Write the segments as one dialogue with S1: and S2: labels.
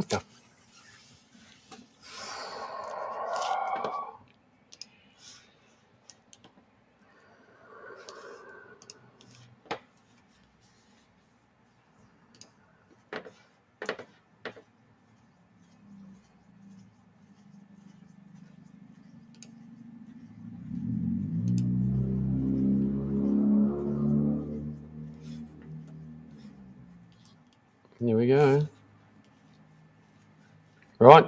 S1: What the? Here we go. Right,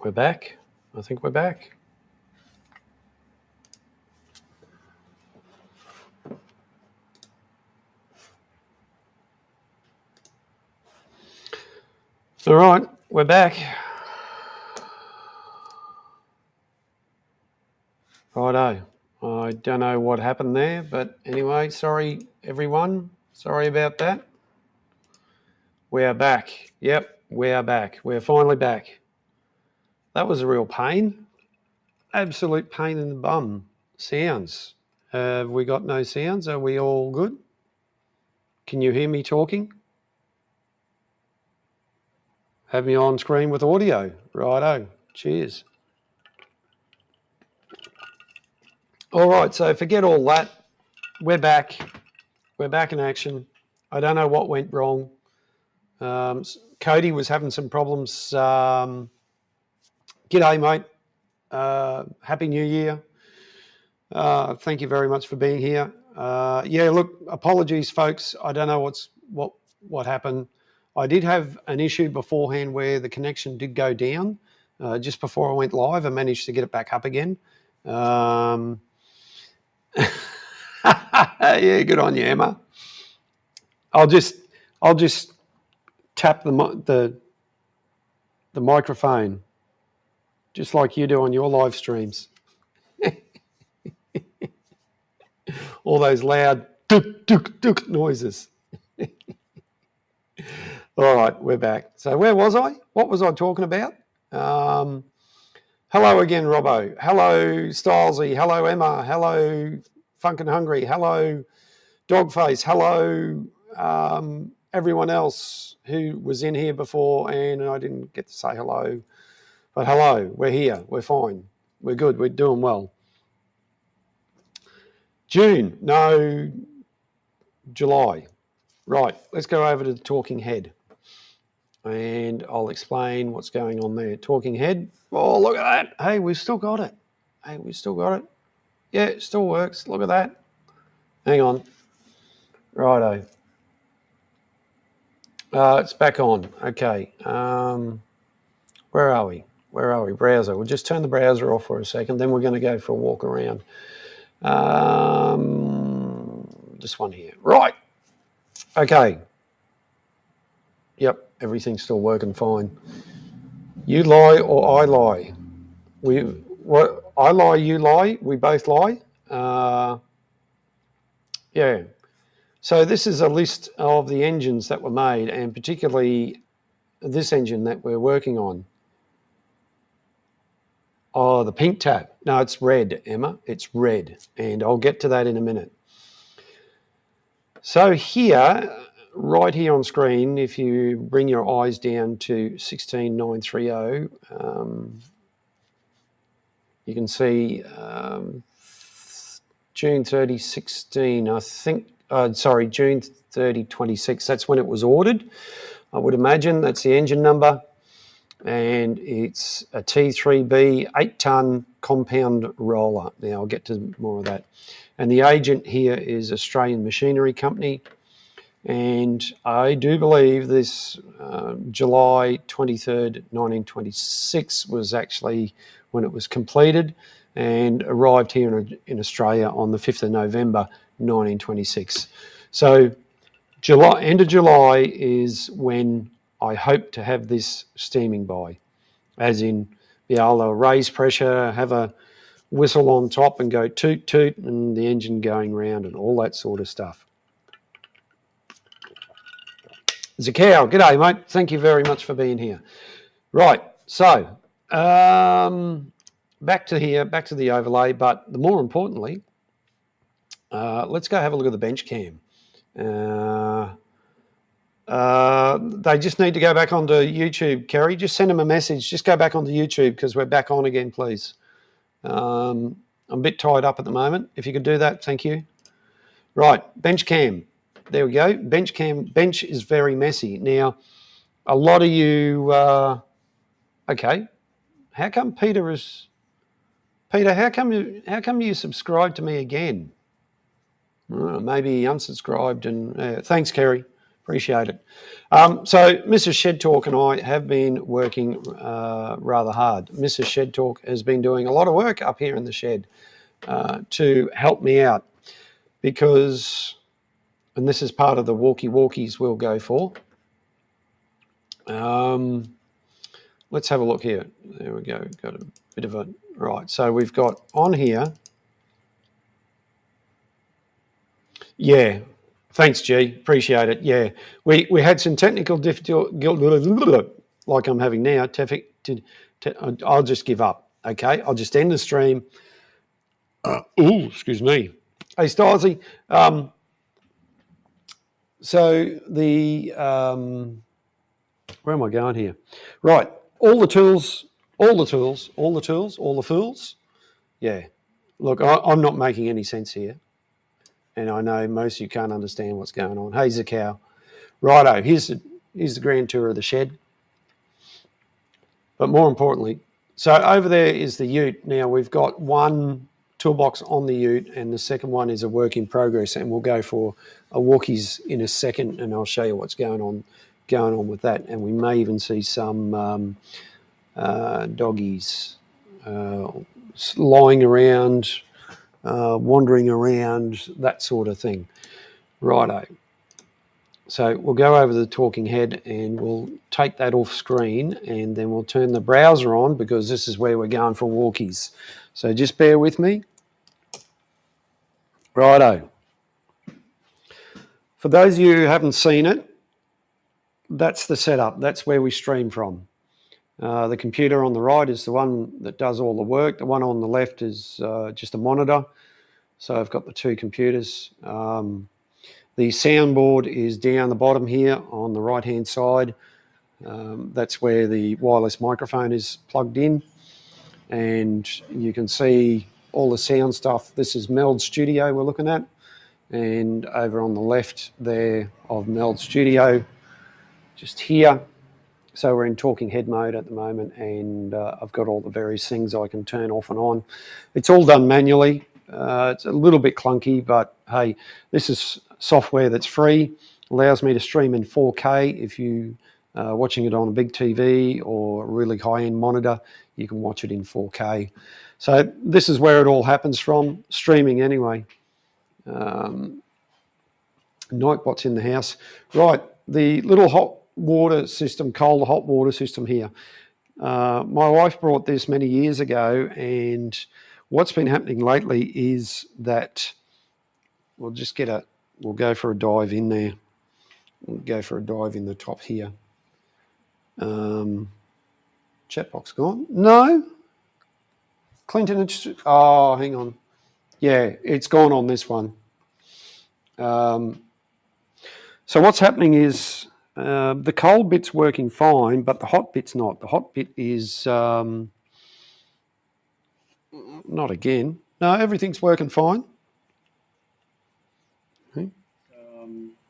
S1: we're back. I think we're back. All right, we're back. Righto. I don't know what happened there, but anyway, sorry everyone. Sorry about that. We are back. Yep, we are back. We're finally back. That was a real pain. Absolute pain in the bum. Sounds. Have we got no sounds? Are we all good? Can you hear me talking? Have me on screen with audio. Righto. Cheers. All right, so forget all that. We're back. We're back in action. I don't know what went wrong. Cody was having some problems. G'day, mate. Happy New Year. Thank you very much for being here. Yeah, look, apologies, folks. I don't know what happened. I did have an issue beforehand where the connection did go down just before I went live. I managed to get it back up again. Yeah, good on you, Emma. I'll just tap the microphone just like you do on your live streams. All those loud duk, duk, duk noises. All right, we're back. So where was I? What was I talking about? Hello again, Robbo. Hello, Stylesy. Hello, Emma. Hello, Funkin' Hungry. Hello, Dogface. Hello, everyone else who was in here before and I didn't get to say hello. But hello, we're here. We're fine. We're good. We're doing well. June. No, July. Right, let's go over to the talking head. And I'll explain what's going on there. Talking head. Oh, look at that. Hey, we've still got it. Hey, we've still got it. Yeah, it still works. Look at that. Hang on. Righto. It's back on. Okay. Where are we? Where are we? Browser. We'll just turn the browser off for a second. Then we're going to go for a walk around. This one here. Right. Okay. Yep. Everything's still working fine. You lie or I lie? I lie, you lie. We both lie. Yeah. So this is a list of the engines that were made, and particularly this engine that we're working on. Oh, the pink tap. No, it's red, Emma. It's red, and I'll get to that in a minute. So here, right here on screen, if you bring your eyes down to 16930, you can see June 30, 16, I think, June 30, 26. That's when it was ordered. I would imagine that's the engine number. And it's a T3B 8-ton compound roller. Now I'll get to more of that. And the agent here is Australian Machinery Company. And I do believe this July 23rd, 1926 was actually when it was completed and arrived here in Australia on the 5th of November, 1926. So end of July is when I hope to have this steaming by, as in be able to raise pressure, have a whistle on top and go toot toot and the engine going round and all that sort of stuff. Zakao, g'day mate. Thank you very much for being here. Right, so back to the overlay, but more importantly, let's go have a look at the bench cam. They just need to go back onto YouTube, Kerry. Just send them a message. Just go back onto YouTube because we're back on again, please. I'm a bit tied up at the moment. If you could do that, thank you. Right, bench cam. There we go. Bench cam. Bench is very messy. Now, a lot of you... okay. How come Peter is... Peter, how come you subscribed to me again? Maybe he unsubscribed and... thanks, Kerry. Appreciate it. So Mrs. Shed Talk and I have been working rather hard. Mrs. Shed Talk has been doing a lot of work up here in the shed to help me out because, and this is part of the walkie-walkies we'll go for. Let's have a look here. There we go. Got a bit of a... Right, so we've got on here... Yeah, thanks, G. Appreciate it. Yeah, we had some technical difficulty, like I'm having now. I'll just give up. Okay, I'll just end the stream. Excuse me. Hey, Stasi. So the where am I going here? Right, all the tools. Yeah. Look, I'm not making any sense here. And I know most of you can't understand what's going on. Hey, Zakow. Righto, here's the grand tour of the shed. But more importantly, so over there is the ute. Now, we've got one toolbox on the ute, and the second one is a work in progress, and we'll go for a walkies in a second, and I'll show you what's going on with that. And we may even see some doggies lying around, wandering around, that sort of thing. Righto. So we'll go over the talking head and we'll take that off screen and then we'll turn the browser on because this is where we're going for walkies. So just bear with me. Righto. For those of you who haven't seen it, that's the setup. That's where we stream from. The computer on the right is the one that does all the work. The one on the left is just a monitor. So I've got the two computers. The soundboard is down the bottom here on the right-hand side. That's where the wireless microphone is plugged in. And you can see all the sound stuff. This is Meld Studio we're looking at. And over on the left there of Meld Studio, just here. So we're in talking head mode at the moment, and I've got all the various things I can turn off and on. It's all done manually. It's a little bit clunky, but hey, this is software that's free. Allows me to stream in 4K. If you are watching it on a big TV or a really high-end monitor, you can watch it in 4K. So this is where it all happens from, streaming anyway. Nightbot's in the house. Right, the little hot water system, cold hot water system here. My wife brought this many years ago, and what's been happening lately is that we'll go for a dive in there. We'll go for a dive in the top here. Chat box gone? No. Clinton, oh, hang on. Yeah, it's gone on this one. So what's happening is the cold bit's working fine, but the hot bit's not. The hot bit is not again. No, everything's working fine.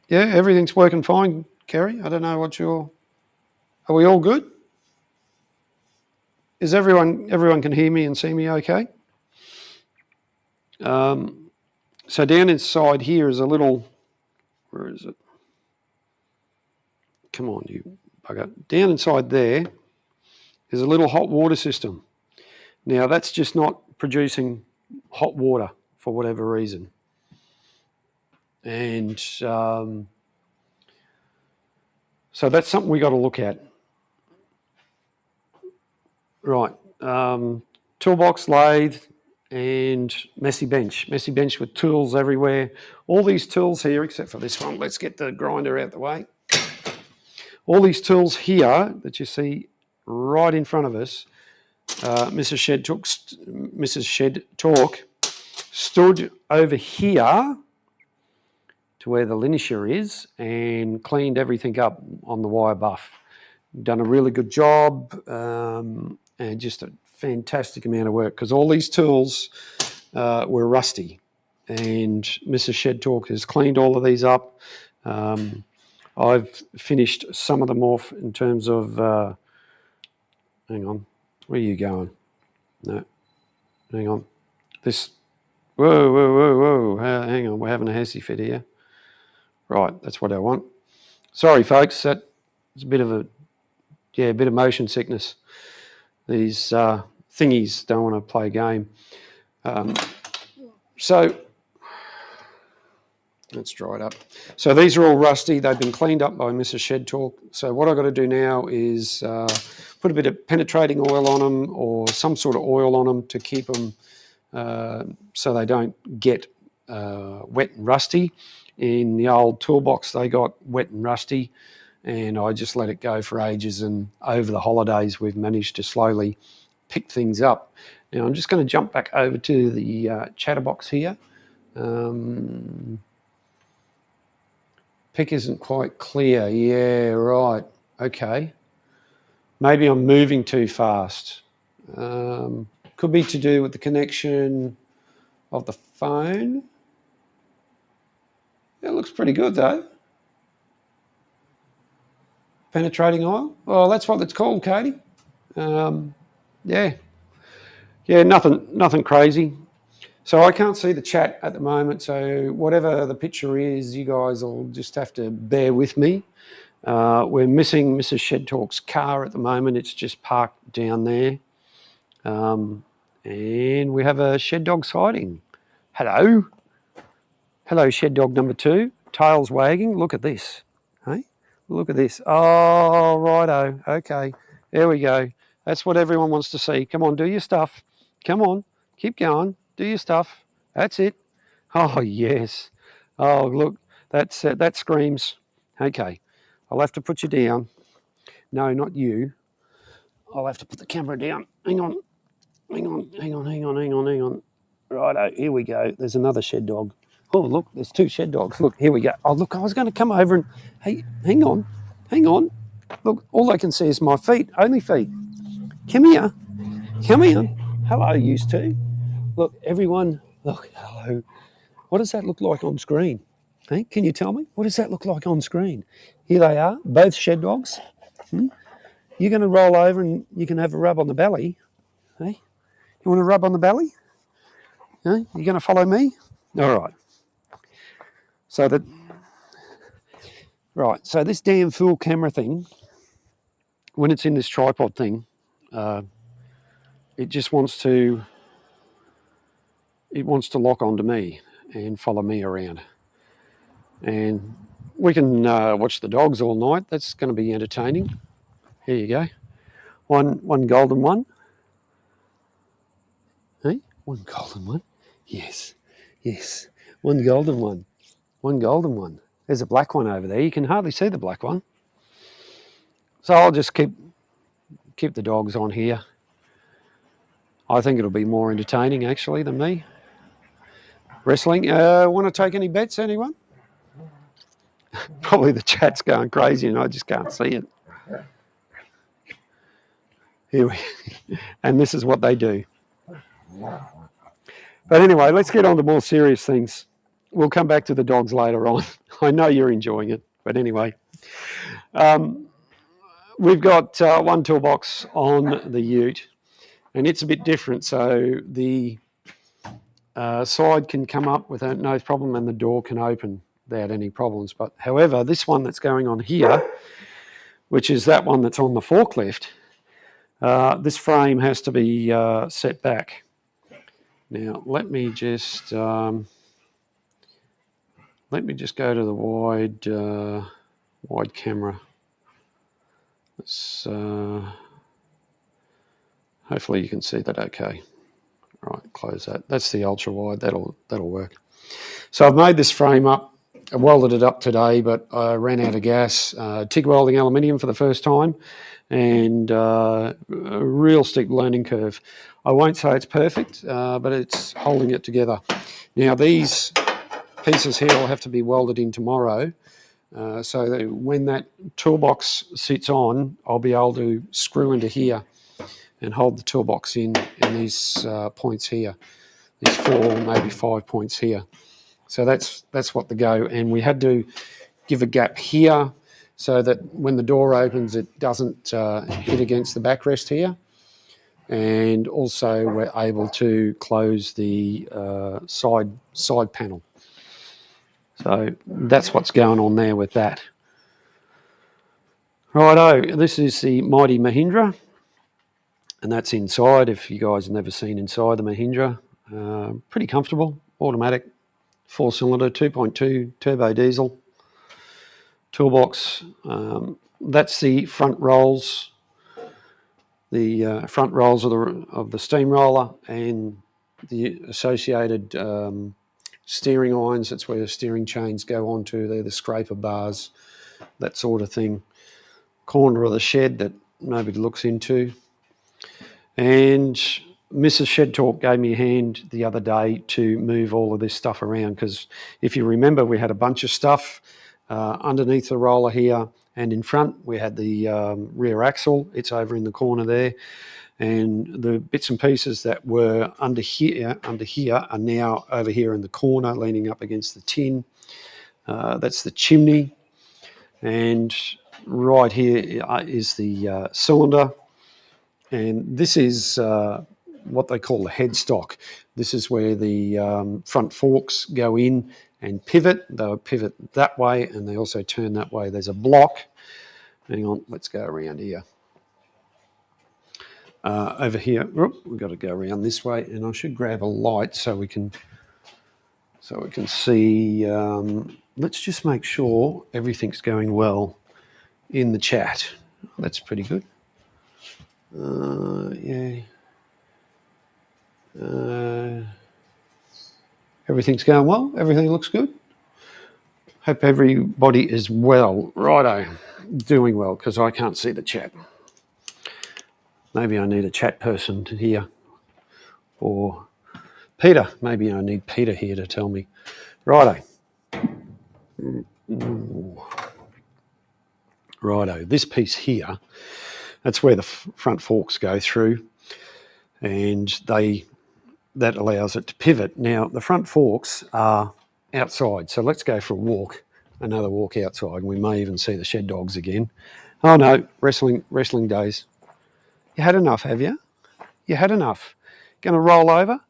S1: Yeah, everything's working fine, Kerry. I don't know what are we all good? Is everyone can hear me and see me okay? So down inside here is a little, where is it? Come on, you bugger. Down inside there is a little hot water system. Now that's just not producing hot water for whatever reason. And so that's something we got to look at. Right, toolbox, lathe, and messy bench with tools everywhere. All these tools here, except for this one. Let's get the grinder out the way. All these tools here that you see right in front of us, Mrs. Shed Talk stood over here to where the linisher is and cleaned everything up on the wire buff. Done a really good job, and just a fantastic amount of work, because all these tools were rusty, and Mrs. Shed Talk has cleaned all of these up. I've finished some of them off in terms of, hang on, where are you going? No, hang on. This, whoa, hang on, we're having a hissy fit here. Right, that's what I want. Sorry, folks, that's a bit of motion sickness. These thingies don't want to play a game. So let's dry it up. So these are all rusty. They've been cleaned up by Mrs. Shed Talk. So what I've got to do now is put a bit of penetrating oil on them, or some sort of oil on them to keep them so they don't get wet and rusty. In the old toolbox, they got wet and rusty, and I just let it go for ages, and over the holidays we've managed to slowly pick things up. Now I'm just going to jump back over to the chatterbox here. Pick isn't quite clear. Yeah, right. Okay. Maybe I'm moving too fast. Could be to do with the connection of the phone. It looks pretty good though. Penetrating oil. Well, that's what it's called, Katie. Yeah, nothing crazy. So I can't see the chat at the moment, so whatever the picture is, you guys will just have to bear with me. We're missing Mrs. Shed Talk's car at the moment. It's just parked down there. And we have a Shed Dog sighting. Hello. Hello, Shed Dog number 2. Tail's wagging. Look at this. Hey? Look at this. Oh, righto. Okay. There we go. That's what everyone wants to see. Come on, do your stuff. Come on. Keep going. Do your stuff. That's it. Oh, yes. Oh, look. That screams. Okay. I'll have to put you down. No, not you. I'll have to put the camera down. Hang on. Righto. Here we go. There's another Shed Dog. Oh, look, there's 2 Shed Dogs. Look, here we go. Oh, look, I was going to come over and... Hey, hang on. Look, all I can see is my feet, only feet. Come here. Hello, you 2. Look, everyone, look, hello. What does that look like on screen? Hey, can you tell me? What does that look like on screen? Here they are, both Shed Dogs. You're going to roll over and you can have a rub on the belly. Hey, you want to rub on the belly? Hey, you going to follow me? All right. So this damn fool camera thing, when it's in this tripod thing, it just wants to lock onto me and follow me around. And we can watch the dogs all night. That's going to be entertaining. Here you go. One golden one. Hey, one golden one. Yes. One golden one. There's a black one over there. You can hardly see the black one. So I'll just keep the dogs on here. I think it'll be more entertaining actually than me. Wrestling. Want to take any bets, anyone? Probably the chat's going crazy and I just can't see it. And this is what they do. But anyway, let's get on to more serious things. We'll come back to the dogs later on. I know you're enjoying it, but anyway. We've got one toolbox on the ute, and it's a bit different. So the side can come up without no problem, and the door can open without any problems. But however, this one that's going on here, which is that one that's on the forklift, this frame has to be set back. Now let me just go to the wide camera. Let's hopefully you can see that okay. Right, close that. That's the ultra wide. That'll work. So I've made this frame up. I welded it up today, but I ran out of gas. TIG welding aluminium for the first time, and a real steep learning curve. I won't say it's perfect, but it's holding it together. Now these pieces here will have to be welded in tomorrow. So that when that toolbox sits on, I'll be able to screw into here and hold the toolbox in these points here, these 4, maybe 5 points here. So that's what the go. And we had to give a gap here so that when the door opens, it doesn't hit against the backrest here. And also we're able to close the side panel. So that's what's going on there with that. Righto, this is the mighty Mahindra, and that's inside. If you guys have never seen inside the Mahindra, pretty comfortable, automatic, 4-cylinder, 2.2 turbo diesel, toolbox. That's the front rolls, of the steamroller and the associated steering irons. That's where the steering chains go onto. They're the scraper bars, that sort of thing. Corner of the shed that nobody looks into. And Mrs. Shed Talk gave me a hand the other day to move all of this stuff around, because if you remember, we had a bunch of stuff underneath the roller here, and in front we had the rear axle. It's over in the corner there, and the bits and pieces that were under here are now over here in the corner, leaning up against the tin. That's the chimney, and right here is the cylinder. And this is what they call the headstock. This is where the front forks go in and pivot. They'll pivot that way, and they also turn that way. There's a block. Hang on, let's go around here. Over here, we've got to go around this way, and I should grab a light so we can see. Let's just make sure everything's going well in the chat. That's pretty good. Yeah. Everything's going well. Everything looks good. Hope everybody is well. Righto, doing well, because I can't see the chat. Maybe I need a chat person here, or Peter. Maybe I need Peter here to tell me. Righto. Righto. This piece here, that's where the front forks go through, and that allows it to pivot. Now, the front forks are outside, so let's go for a walk, another walk outside, and we may even see the shed dogs again. Oh no, wrestling days. You had enough, have you? You had enough. Going to roll over?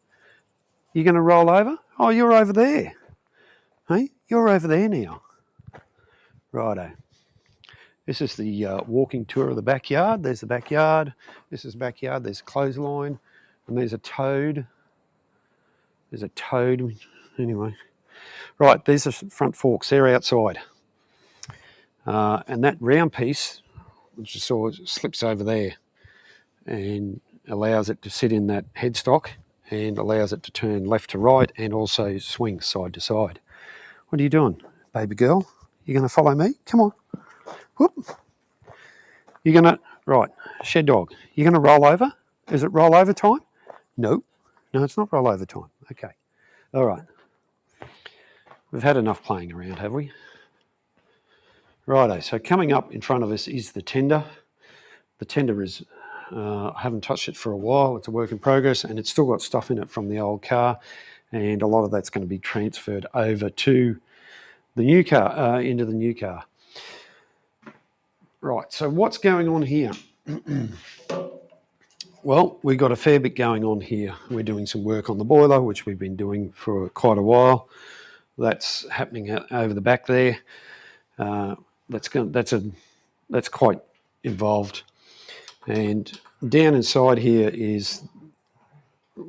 S1: You're going to roll over? Oh, you're over there. Hey, you're over there now. Righto. This is the walking tour of the backyard. There's the backyard. This is the backyard. There's a clothesline, and there's a toad. There's a toad. Anyway. Right, these are front forks. They're outside. And that round piece, which you saw, slips over there and allows it to sit in that headstock and allows it to turn left to right and also swing side to side. What are you doing, baby girl? You going to follow me? Come on. Whoop. You're going to, right, shed dog, you're going to roll over? Is it roll over time? No. No, it's not roll over time. Okay. All right. We've had enough playing around, have we? Righto, so coming up in front of us is the tender. The tender is, I haven't touched it for a while. It's a work in progress, and it's still got stuff in it from the old car, and a lot of that's going to be transferred over to the new car, into the new car. Right, so what's going on here? Well, we've got a fair bit going on here. We're doing some work on the boiler, which we've been doing for quite a while. That's happening over the back there. That's quite involved. And down inside here is,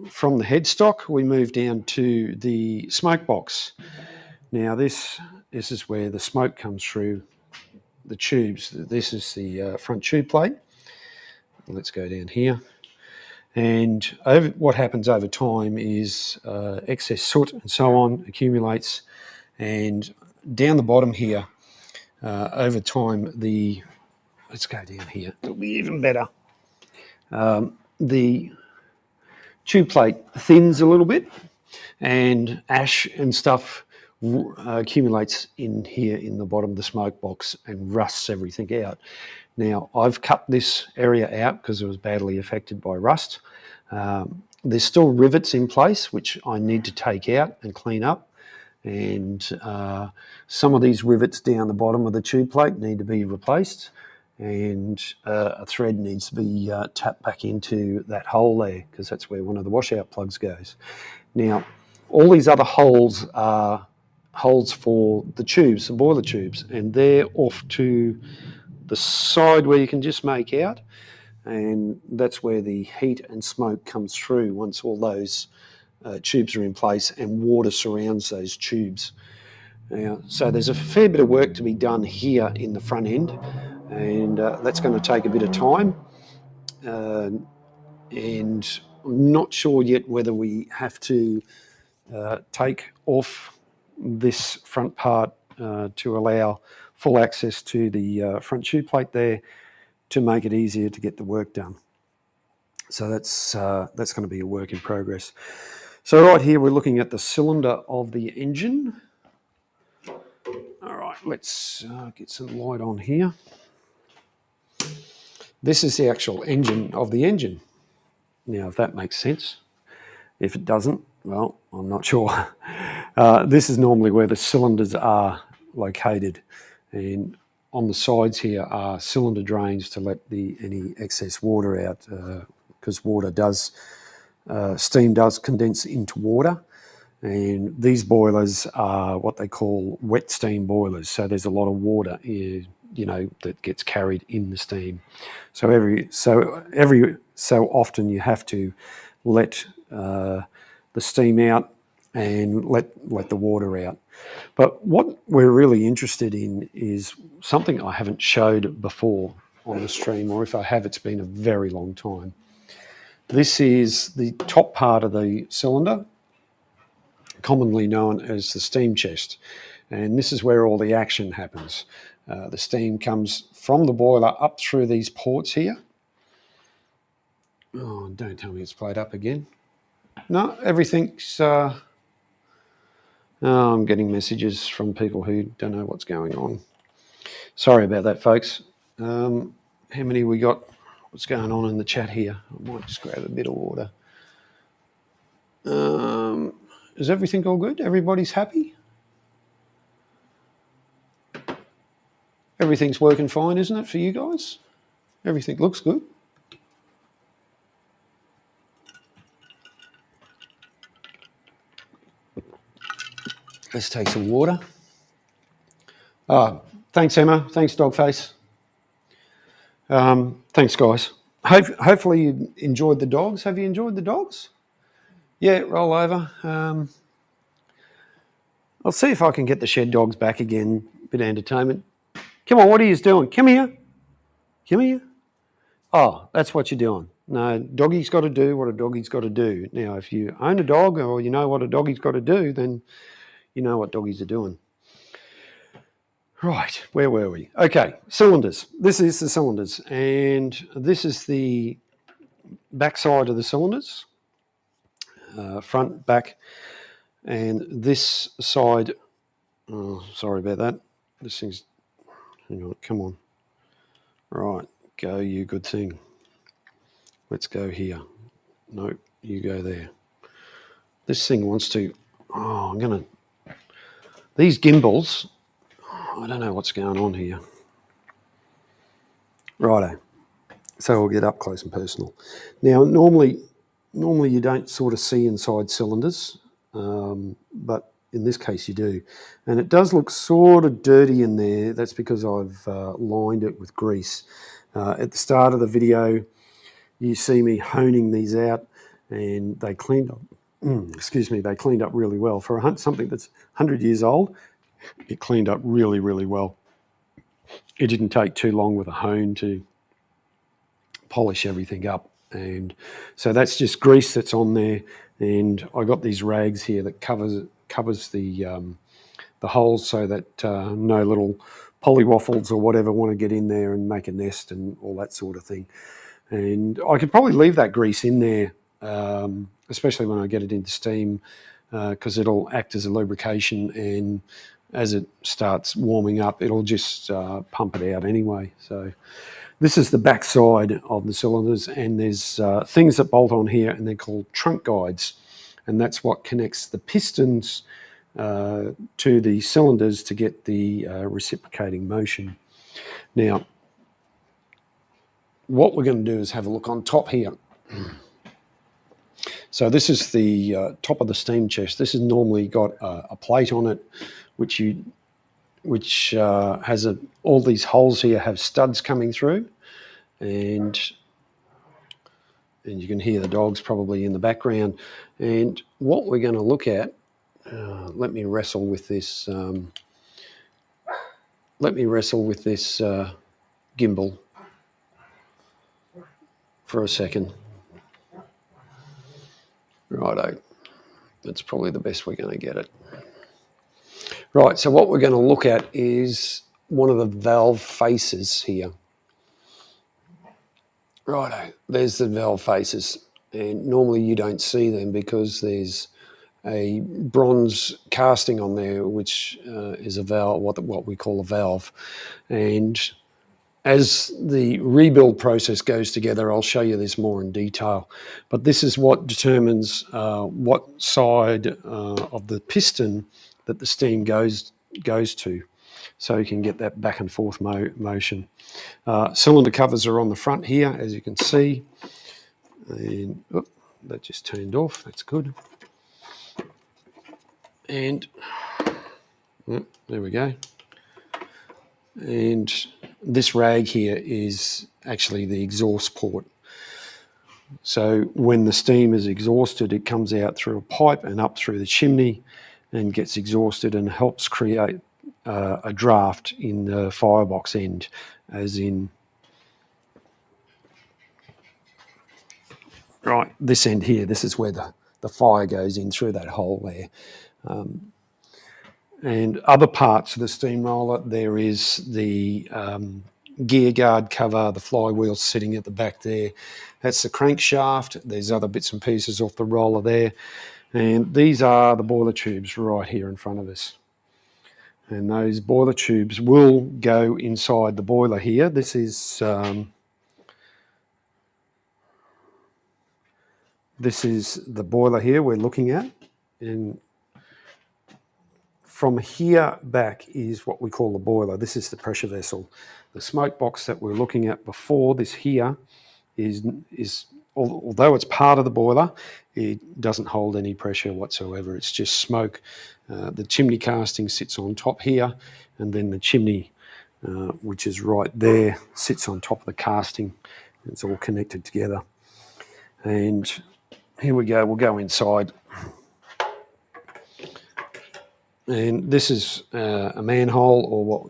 S1: from the headstock, we move down to the smoke box. Now this is where the smoke comes through the tubes. This is the front tube plate. Let's go down here. And what happens over time is excess soot and so on accumulates, and down the bottom here, over time, let's go down here, it'll be even better. The tube plate thins a little bit, and ash and stuff accumulates in here in the bottom of the smoke box and rusts everything out. Now, I've cut this area out because it was badly affected by rust. There's still rivets in place, which I need to take out and clean up. And some of these rivets down the bottom of the tube plate need to be replaced. And a thread needs to be tapped back into that hole there, because that's where one of the washout plugs goes. Now, all these other holes are holes for the tubes, the boiler tubes, and they're off to the side where you can just make out, and that's where the heat and smoke comes through once all those tubes are in place and water surrounds those tubes. So there's a fair bit of work to be done here in the front end, and that's going to take a bit of time, and I'm not sure yet whether we have to take off this front part to allow full access to the front tube plate there to make it easier to get the work done. So that's going to be a work in progress. So right here we're looking at the cylinder of the engine. All right, let's get some light on here. This is the actual engine of the engine. Now, if that makes sense. If it doesn't, well, I'm not sure. This is normally where the cylinders are located, and on the sides here are cylinder drains to let any excess water out, because steam does condense into water, and these boilers are what they call wet steam boilers. So there's a lot of water here, that gets carried in the steam. So every so often you have to let the steam out and let the water out. But what we're really interested in is something I haven't showed before on the stream, or if I have, it's been a very long time. This is the top part of the cylinder, commonly known as the steam chest. And this is where all the action happens. The steam comes from the boiler up through these ports here. Oh, don't tell me it's played up again. No, everything's... I'm getting messages from people who don't know what's going on. Sorry about that, folks. How many we got? What's going on in the chat here? I might just grab a bit of water. Is everything all good? Everybody's happy? Everything's working fine, isn't it, for you guys? Everything looks good. Let's take some water. Thanks, Emma. Thanks, Dogface. Thanks, guys. Hopefully you enjoyed the dogs. Have you enjoyed the dogs? Yeah, roll over. I'll see if I can get the shed dogs back again. Bit of entertainment. Come on, what are you doing? Come here. Come here. Oh, that's what you're doing. No, doggy's got to do what a doggy's got to do. Now, if you own a dog or you know what a doggy's got to do, then you know what doggies are doing. Right, where were we? Okay, cylinders. This is the cylinders, and this is the back side of the cylinders, front, back, and this side, oh, sorry about that. This thing's, hang on, come on. Right, go, you good thing. Let's go here. Nope, you go there. This thing wants to, these gimbals, I don't know what's going on here. Righto. So we'll get up close and personal. Now, normally you don't sort of see inside cylinders, but in this case you do. And it does look sort of dirty in there. That's because I've lined it with grease. At the start of the video, you see me honing these out, and they cleaned up. They cleaned up really well. For something that's 100 years old, it cleaned up really, really well. It didn't take too long with a hone to polish everything up. And so that's just grease that's on there. And I got these rags here that covers the holes so that no little polywaffles or whatever want to get in there and make a nest and all that sort of thing. And I could probably leave that grease in there, especially when I get it into steam, because it'll act as a lubrication, and as it starts warming up, it'll just pump it out anyway. So this is the back side of the cylinders, and there's things that bolt on here, and they're called trunk guides, and that's what connects the pistons to the cylinders to get the reciprocating motion. Now, what we're going to do is have a look on top here. So this is the top of the steam chest. This has normally got a plate on it, which has all these holes here have studs coming through, and you can hear the dogs probably in the background. And what we're going to look at, let me wrestle with this. Gimbal for a second. Righto, that's probably the best we're going to get it. Right, so what we're going to look at is one of the valve faces here. Righto, there's the valve faces, and normally you don't see them because there's a bronze casting on there, which is a valve, what we call a valve. And as the rebuild process goes together, I'll show you this more in detail, but this is what determines what side of the piston that the steam goes to, so you can get that back and forth motion. Cylinder covers are on the front here, as you can see, and that just turned off, that's good. And there we go. And this rag here is actually the exhaust port. So when the steam is exhausted, it comes out through a pipe and up through the chimney and gets exhausted and helps create a draft in the firebox end, as in right this end here. This is where the fire goes in through that hole there. And other parts of the steamroller, there is the gear guard cover, the flywheel sitting at the back there. That's the crankshaft. There's other bits and pieces off the roller there. And these are the boiler tubes right here in front of us. And those boiler tubes will go inside the boiler here. This is the boiler here we're looking at. And from here back is what we call the boiler. This is the pressure vessel. The smoke box that we're looking at before this here is although it's part of the boiler, it doesn't hold any pressure whatsoever. It's just smoke. The chimney casting sits on top here, and then the chimney, which is right there, sits on top of the casting. It's all connected together. And here we go. We'll go inside. And this is a manhole, or what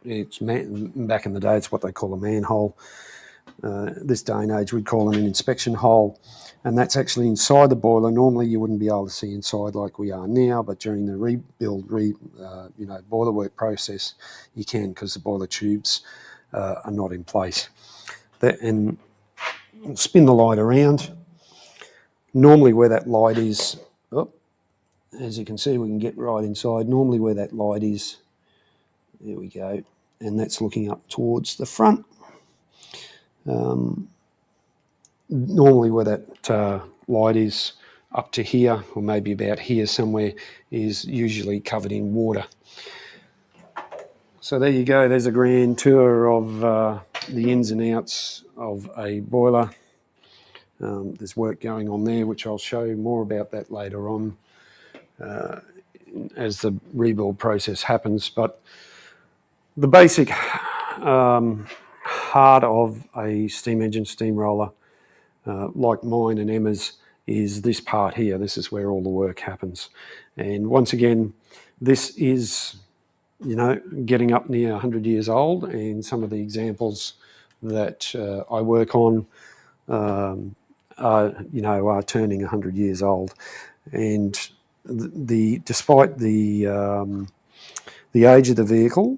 S1: it's back in the day, it's what they call a manhole. This day and age, we'd call them an inspection hole, and that's actually inside the boiler. Normally, you wouldn't be able to see inside like we are now, but during the rebuild, boiler work process, you can, because the boiler tubes are not in place. And we'll spin the light around. Normally, where that light is, as you can see, we can get right inside. Normally where that light is, there we go, and that's looking up towards the front. Normally where that light is up to here, or maybe about here somewhere, is usually covered in water. So there you go, there's a grand tour of the ins and outs of a boiler. There's work going on there, which I'll show you more about that later on. As the rebuild process happens, but the basic heart of a steam engine steamroller, like mine and Emma's, is this part here. This is where all the work happens. And once again, this is, getting up near 100 years old, and some of the examples that I work on are turning 100 years old. And despite the age of the vehicle,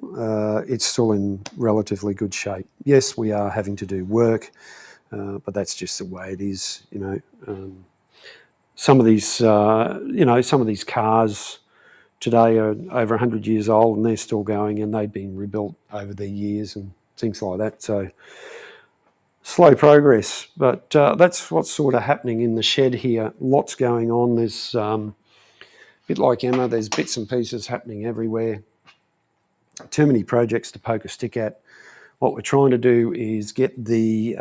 S1: it's still in relatively good shape. Yes, we are having to do work, but that's just the way it is. some of these, some of these cars today are over 100 years old and they're still going, and they've been rebuilt over the years and things like that. So slow progress, but that's what's sort of happening in the shed here. Lots going on. There's a bit like Emma, there's bits and pieces happening everywhere. Too many projects to poke a stick at. What we're trying to do is get the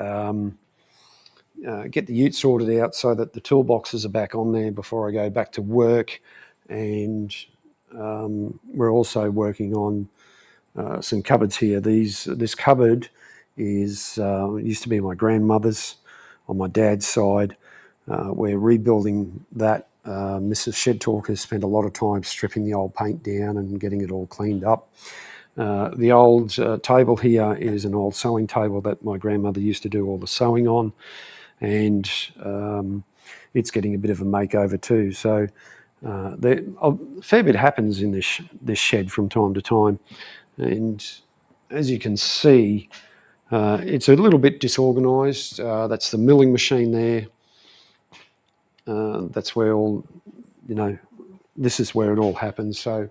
S1: ute sorted out so that the toolboxes are back on there before I go back to work, and we're also working on some cupboards here. This cupboard is used to be my grandmother's on my dad's side. We're rebuilding that. Mrs. Shed Talk has spent a lot of time stripping the old paint down and getting it all cleaned up. The old table here is an old sewing table that my grandmother used to do all the sewing on, and it's getting a bit of a makeover too. So a fair bit happens in this shed from time to time, and as you can see, it's a little bit disorganised. That's the milling machine there. That's where all, this is where it all happens. So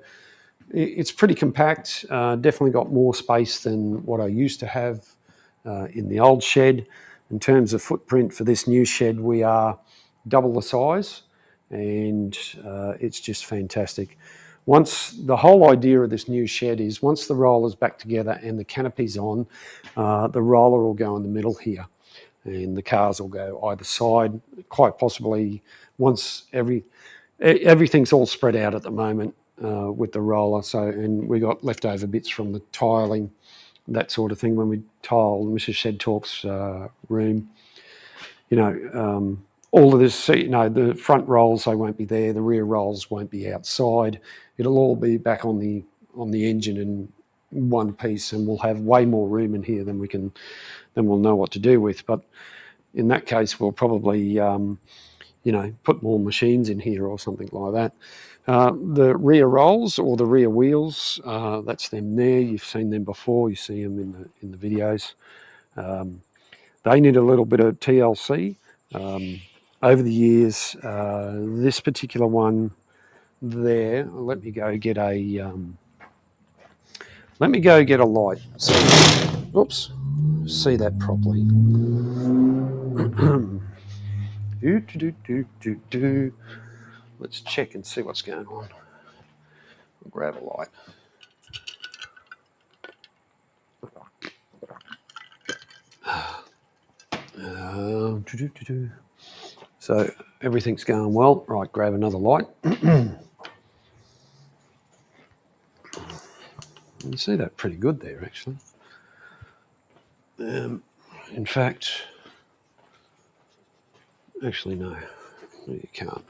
S1: it's pretty compact. Definitely got more space than what I used to have in the old shed. In terms of footprint for this new shed, we are double the size, and it's just fantastic. Once the whole idea of this new shed is once the roller's back together and the canopy's on, the roller will go in the middle here, and the cars will go either side. Quite possibly once everything's all spread out at the moment with the roller. So, and we got leftover bits from the tiling, that sort of thing. When we tile Mrs. Shed Talk's room, all of this, the front rolls, they won't be there. The rear rolls won't be outside. It'll all be back on the engine in one piece, and we'll have way more room in here than we'll know what to do with. But in that case, we'll probably, put more machines in here or something like that. The rear rolls or the rear wheels, that's them there. You've seen them before. You see them in the videos. They need a little bit of TLC. Over the years, this particular one there, let me go get a light. So, oops, see that properly. Let's check and see what's going on. I'll grab a light. So everything's going well. Right, grab another light. You see that pretty good there, actually. In fact, actually no, you can't.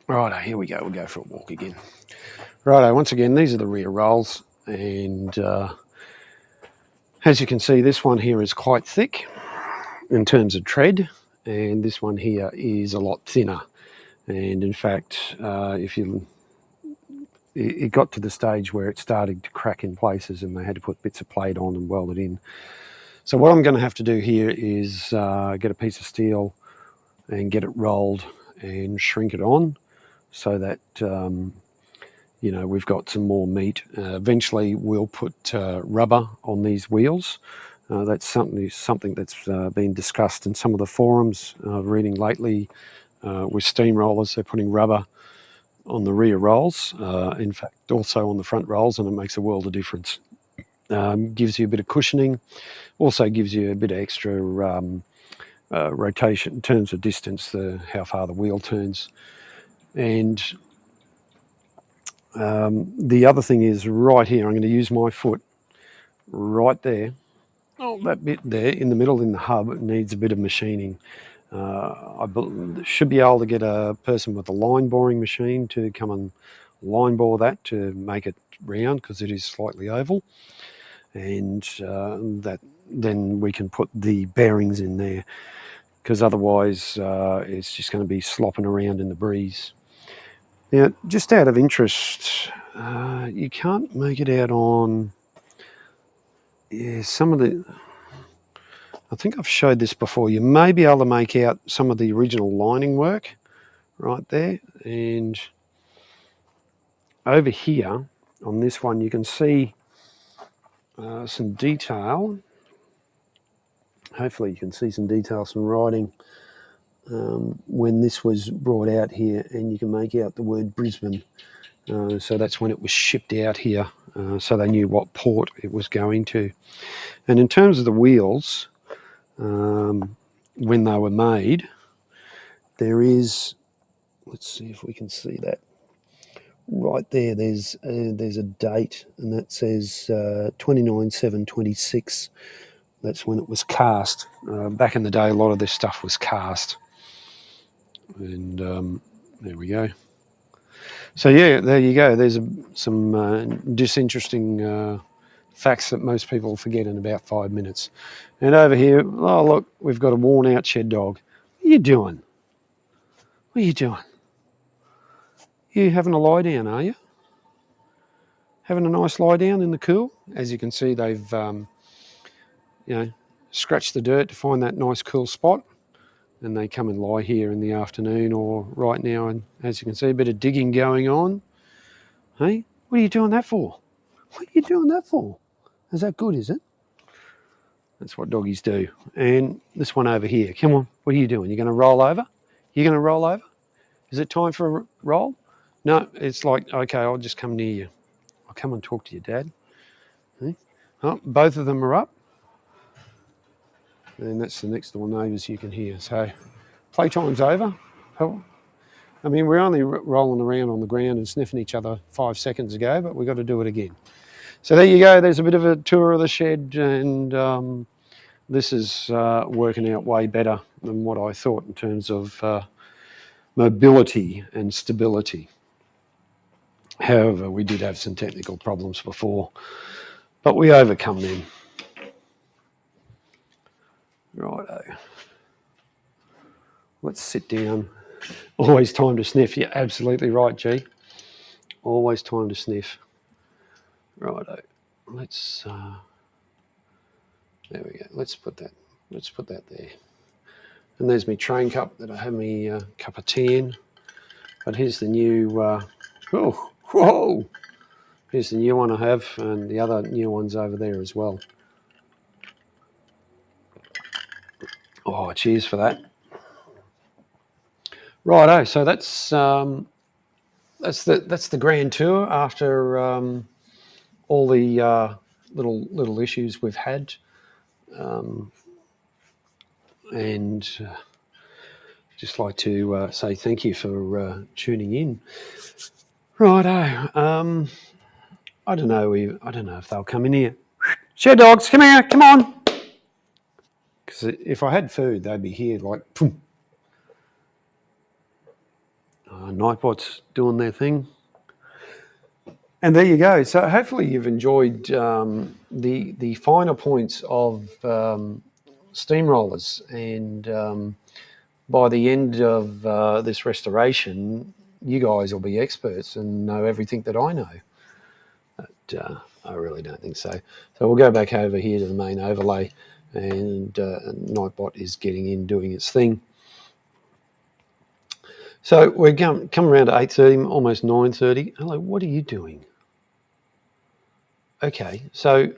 S1: Righto, here we go. We'll go for a walk again. Righto, once again, these are the rear rolls, and as you can see, this one here is quite thick in terms of tread, and this one here is a lot thinner. And in fact, it got to the stage where it started to crack in places, and they had to put bits of plate on and weld it in. So what I'm going to have to do here is get a piece of steel and get it rolled and shrink it on, so that we've got some more meat. Eventually, we'll put rubber on these wheels. That's something that's been discussed in some of the forums. Reading lately with steamrollers, they're putting rubber on the rear rolls. In fact, also on the front rolls, and it makes a world of difference. Gives you a bit of cushioning. Also gives you a bit of extra rotation in terms of distance, how far the wheel turns. And the other thing is right here, I'm going to use my foot right there. Oh, that bit there in the middle in the hub needs a bit of machining. I should be able to get a person with a line boring machine to come and line bore that to make it round, because it is slightly oval. And that then we can put the bearings in there, because otherwise it's just going to be slopping around in the breeze. Now, just out of interest, you can't make it out on some of the... I think I've showed this before. You may be able to make out some of the original lining work right there. And over here on this one, you can see some detail. Hopefully you can see some detail, some writing when this was brought out here, and you can make out the word Brisbane. So that's when it was shipped out here, so they knew what port it was going to. And in terms of the wheels, when they were made, there is, let's see if we can see that. Right there, there's a date, and that says 29/7/26. That's when it was cast. Back in the day, a lot of this stuff was cast. And there we go. So yeah, there you go. There's some disinteresting facts that most people forget in about 5 minutes. And over here, oh look, we've got a worn out shed dog. What are you doing? What are you doing? You having a lie down, are you? Having a nice lie down in the cool? As you can see, they've scratched the dirt to find that nice cool spot. And they come and lie here in the afternoon or right now, and as you can see, a bit of digging going on. Hey, what are you doing that for? What are you doing that for? Is that good, is it? That's what doggies do. And this one over here, come on, what are you doing? You're going to roll over? You're going to roll over? Is it time for a roll? No, it's like, okay, I'll just come near you. I'll come and talk to your dad. Hey? Oh, both of them are up. And that's the next door neighbours you can hear. So playtime's over. I mean, we're only rolling around on the ground and sniffing each other 5 seconds ago, but we've got to do it again. So there you go. There's a bit of a tour of the shed, and this is working out way better than what I thought in terms of mobility and stability. However, we did have some technical problems before, but we overcome them. Righto. Let's sit down. Always time to sniff. You're absolutely right, G. Always time to sniff. Righto. Let's there we go. Let's put that there. And there's my train cup that I have me cup of tea in. But here's the new whoa! Here's the new one I have, and the other new one's over there as well. Oh, cheers for that. Righto, so that's the grand tour after all the little issues we've had, and just like to say thank you for tuning in. Righto, I don't know if they'll come in here. Shed dogs, come here, come on. Because if I had food, they'd be here like, boom. Nightbot's doing their thing. And there you go. So hopefully you've enjoyed the finer points of steamrollers. And by the end of this restoration, you guys will be experts and know everything that I know. But I really don't think so. So we'll go back over here to the main overlay, and Nightbot is getting in, doing its thing. So we're come around to 8:30, almost 9:30. Hello, what are you doing? Okay, so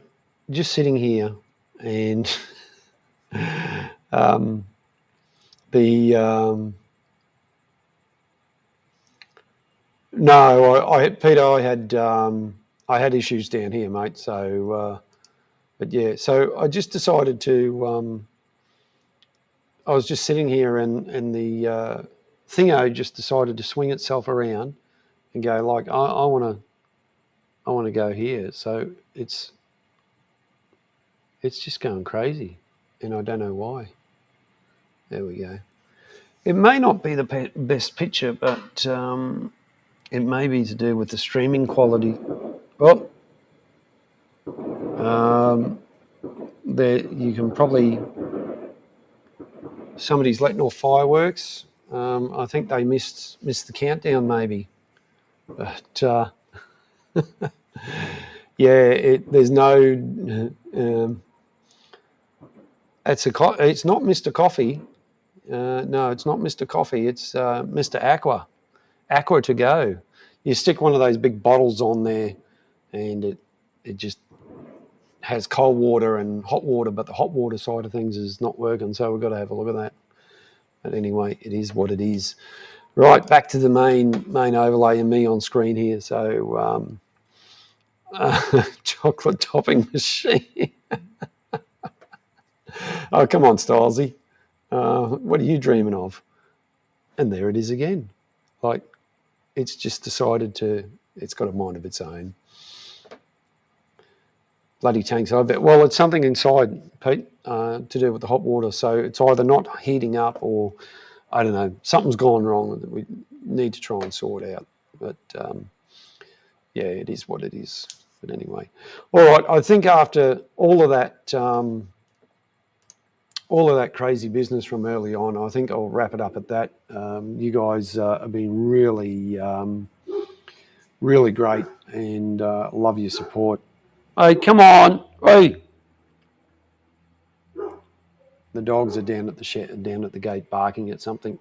S1: just sitting here, and no, Peter, I had issues down here, mate. So, but yeah, so I just decided to. I was just sitting here, and the thingo just decided to swing itself around and go like, I want to go here. So it's just going crazy, and I don't know why. There we go. It may not be the best picture, but it may be to do with the streaming quality. Well, there you can probably, somebody's letting off fireworks. I think they missed the countdown maybe, but yeah, there's no It's not Mr. Coffee. No, it's not Mr. Coffee. It's Mr. Aqua. Aqua to go. You stick one of those big bottles on there, and it just has cold water and hot water, but the hot water side of things is not working, so we've got to have a look at that. But anyway, it is what it is. Right, back to the main overlay and me on screen here. So chocolate topping machine. Oh, come on, Stylesy. What are you dreaming of? And there it is again. Like, it's just decided it's got a mind of its own. Bloody tanks. I bet. Well, it's something inside, Pete, to do with the hot water. So it's either not heating up or, I don't know, something's gone wrong that we need to try and sort out. But, yeah, it is what it is. But anyway. All right, I think after all of that crazy business from early on, I think I'll wrap it up at that. You guys have been really, really great, and love your support. Hey, come on. Hey. The dogs are down at the shed, down at the gate barking at something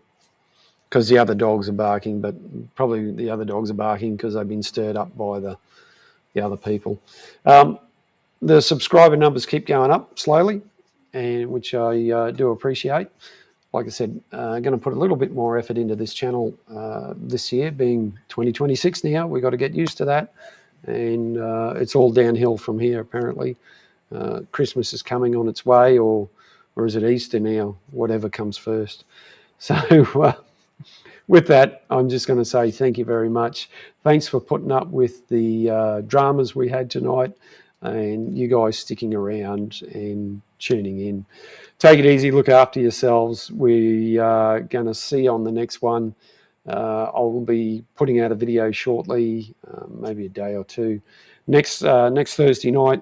S1: because the other dogs are barking, but probably the other dogs are barking because they've been stirred up by the other people. The subscriber numbers keep going up slowly, and which I do appreciate. Like I said, going to put a little bit more effort into this channel this year, being 2026 now. We've got to get used to that, and it's all downhill from here, apparently. Christmas is coming on its way, or is it Easter now? Whatever comes first. So with that, I'm just going to say thank you very much. Thanks for putting up with the dramas we had tonight, and you guys sticking around and tuning in. Take it easy. Look after yourselves. We are going to see you on the next one. I'll be putting out a video shortly, maybe a day or two. Next Thursday night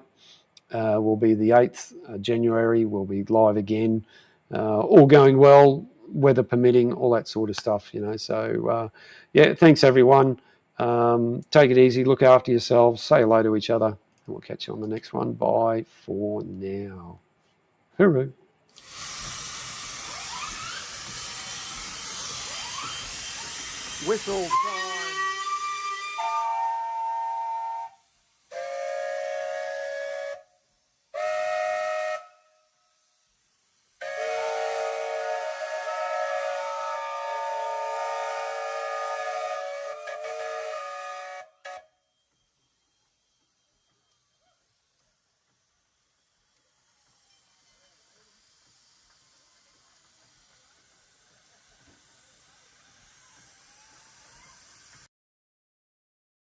S1: will be the 8th January. We'll be live again. All going well, weather permitting, all that sort of stuff, So, yeah, thanks, everyone. Take it easy. Look after yourselves. Say hello to each other. And we'll catch you on the next one. Bye for now. Hooroo. Whistle.